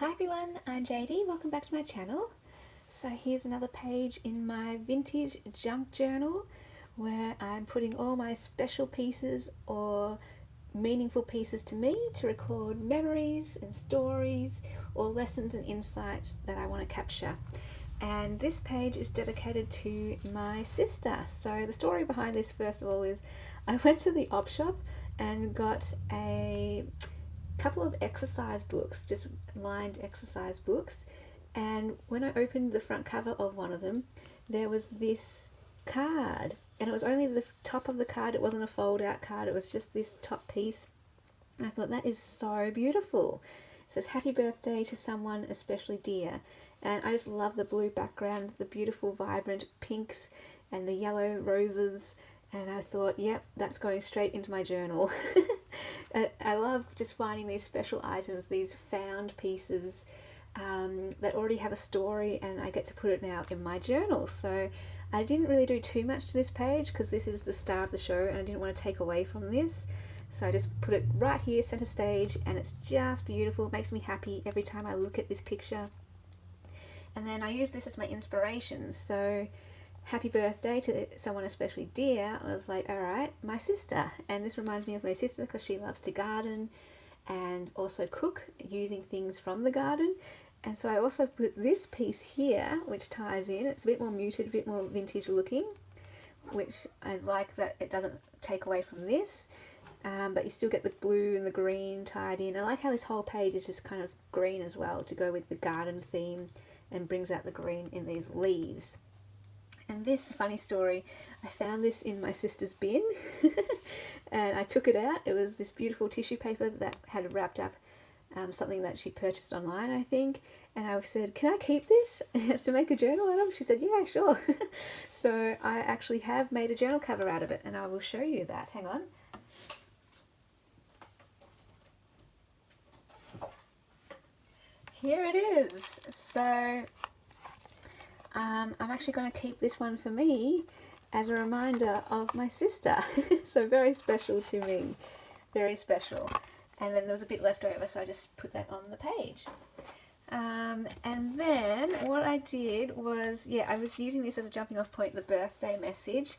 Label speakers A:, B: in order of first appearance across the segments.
A: Hi everyone, I'm JD, welcome back to my channel. So here's another page in my vintage junk journal where I'm putting all my special pieces or meaningful pieces to me to record memories and stories or lessons and insights that I want to capture. And this page is dedicated to my sister. So the story behind this, first of all, is I went to the op shop and got a couple of exercise books, just lined exercise books, and when I opened the front cover of one of them, there was this card, and it was only the top of the card. It wasn't a fold out card, it was just this top piece. And I thought, that is so beautiful. It says happy birthday to someone especially dear, and I just love the blue background, the beautiful vibrant pinks and the yellow roses, and I thought, yep, that's going straight into my journal. I love just finding these special items, these found pieces that already have a story, and I get to put it now in my journal. So I didn't really do too much to this page because this is the star of the show and I didn't want to take away from this. So I just put it right here, center stage, and it's just beautiful. It makes me happy every time I look at this picture. And then I use this as my inspiration. So happy birthday to someone especially dear, I was like, all right, my sister. And this reminds me of my sister because she loves to garden and also cook using things from the garden. And so I also put this piece here, which ties in. It's a bit more muted, a bit more vintage looking, which I like that it doesn't take away from this. But you still get the blue and the green tied in. I like how this whole page is just kind of green as well to go with the garden theme and brings out the green in these leaves. And this funny story, I found this in my sister's bin and I took it out. It was this beautiful tissue paper that had wrapped up something that she purchased online, I think. And I said, can I keep this to make a journal out of? She said, yeah, sure. So I actually have made a journal cover out of it, and I will show you that. Hang on. Here it is. So I'm actually going to keep this one for me as a reminder of my sister. So very special to me, very special. And then there was a bit left over, so I just put that on the page. And then what I did was, I was using this as a jumping off point, the birthday message.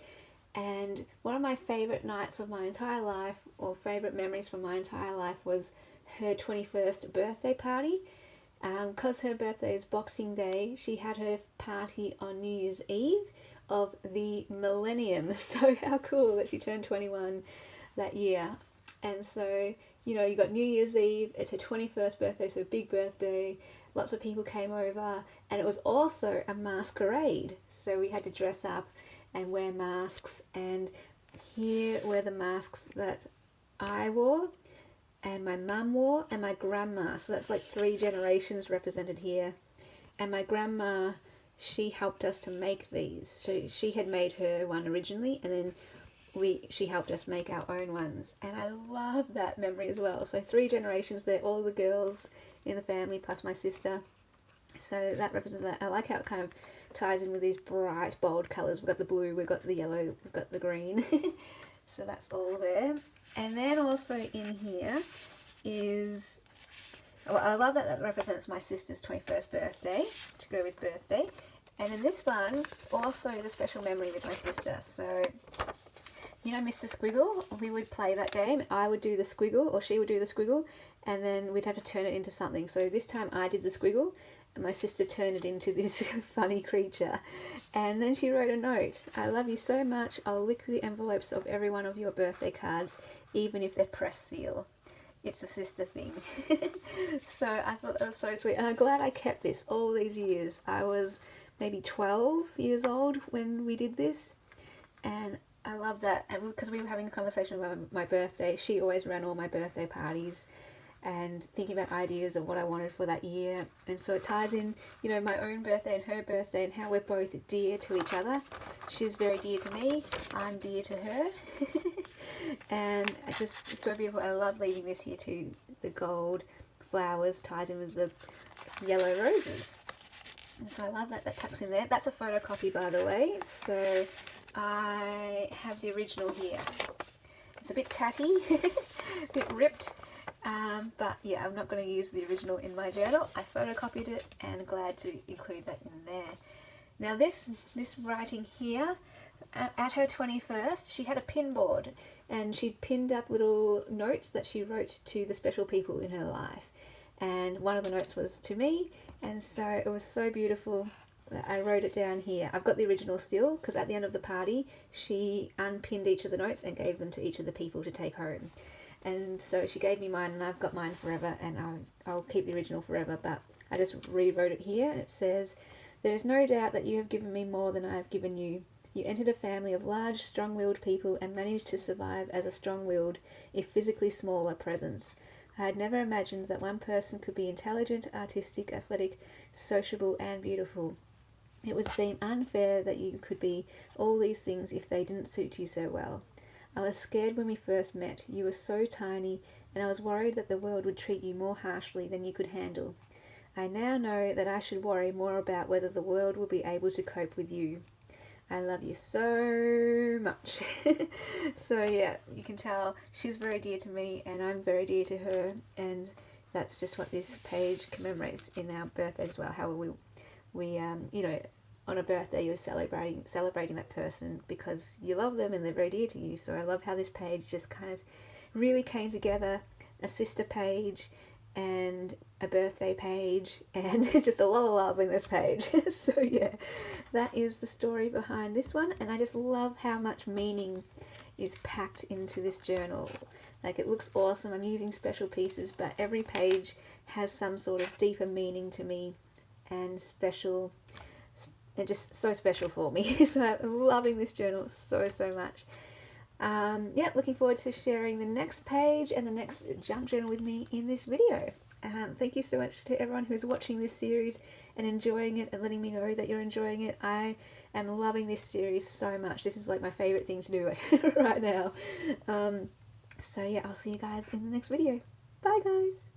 A: And one of my favourite nights of my entire life, or favourite memories from my entire life, was her 21st birthday party. Because her birthday is Boxing Day, she had her party on New Year's Eve of the millennium. So how cool that she turned 21 that year. And so, you know, you got New Year's Eve, it's her 21st birthday, so a big birthday. Lots of people came over, and it was also a masquerade. So we had to dress up and wear masks, and here were the masks that I wore, and my mum wore, and my grandma. So that's like 3 generations represented here. And my grandma, she helped us to make these. So she had made her one originally, and then she helped us make our own ones. And I love that memory as well. So 3 generations there, all the girls in the family plus my sister. So that represents that. I like how it kind of ties in with these bright, bold colours. We've got the blue, we've got the yellow, we've got the green. So that's all there. And then also in here is, well, I love that represents my sister's 21st birthday, to go with birthday. And then this one also is a special memory with my sister. So, you know Mr. Squiggle? We would play that game. I would do the squiggle, or she would do the squiggle, and then we'd have to turn it into something. So this time I did the squiggle, and my sister turned it into this funny creature. And then she wrote a note. I love you so much. I'll lick the envelopes of every one of your birthday cards, even if they're pressed seal. It's a sister thing. So I thought that was so sweet. And I'm glad I kept this all these years. I was maybe 12 years old when we did this. And I love that. And because we were having a conversation about my birthday, she always ran all my birthday parties, and thinking about ideas of what I wanted for that year. And so it ties in, you know, my own birthday and her birthday, and how we're both dear to each other. She's very dear to me, I'm dear to her. And it's just so beautiful. I love leaving this here too. The gold flowers ties in with the yellow roses. And so I love that that tucks in there. That's a photocopy, by the way. So I have the original here. It's a bit tatty, a bit ripped. But yeah, I'm not going to use the original in my journal. I photocopied it and glad to include that in there. Now this writing here, at her 21st, she had a pin board and she'd pinned up little notes that she wrote to the special people in her life. And one of the notes was to me, and so it was so beautiful that I wrote it down here. I've got the original still, because at the end of the party, she unpinned each of the notes and gave them to each of the people to take home. And so she gave me mine, and I've got mine forever, and I'll keep the original forever, but I just rewrote it here, and it says, "There is no doubt that you have given me more than I have given you. You entered a family of large, strong-willed people and managed to survive as a strong-willed, if physically smaller, presence. I had never imagined that one person could be intelligent, artistic, athletic, sociable, and beautiful. It would seem unfair that you could be all these things if they didn't suit you so well. I was scared when we first met. You were so tiny, and I was worried that the world would treat you more harshly than you could handle. I now know that I should worry more about whether the world will be able to cope with you. I love you so much." So yeah, you can tell she's very dear to me and I'm very dear to her, and that's just what this page commemorates in our birthday as well. How we you know, on a birthday you're celebrating that person because you love them and they're very dear to you. So I love how this page just kind of really came together, a sister page and a birthday page, and just a lot of love in this page. So yeah, that is the story behind this one, and I just love how much meaning is packed into this journal. Like, it looks awesome. I'm using special pieces, but every page has some sort of deeper meaning to me and special. They're just so special for me. So I'm loving this journal so much. Yeah, looking forward to sharing the next page and the next junk journal with me in this video. Thank you so much to everyone who's watching this series and enjoying it and letting me know that you're enjoying it. I am loving this series so much. This is like my favourite thing to do right now. So yeah, I'll see you guys in the next video. Bye guys!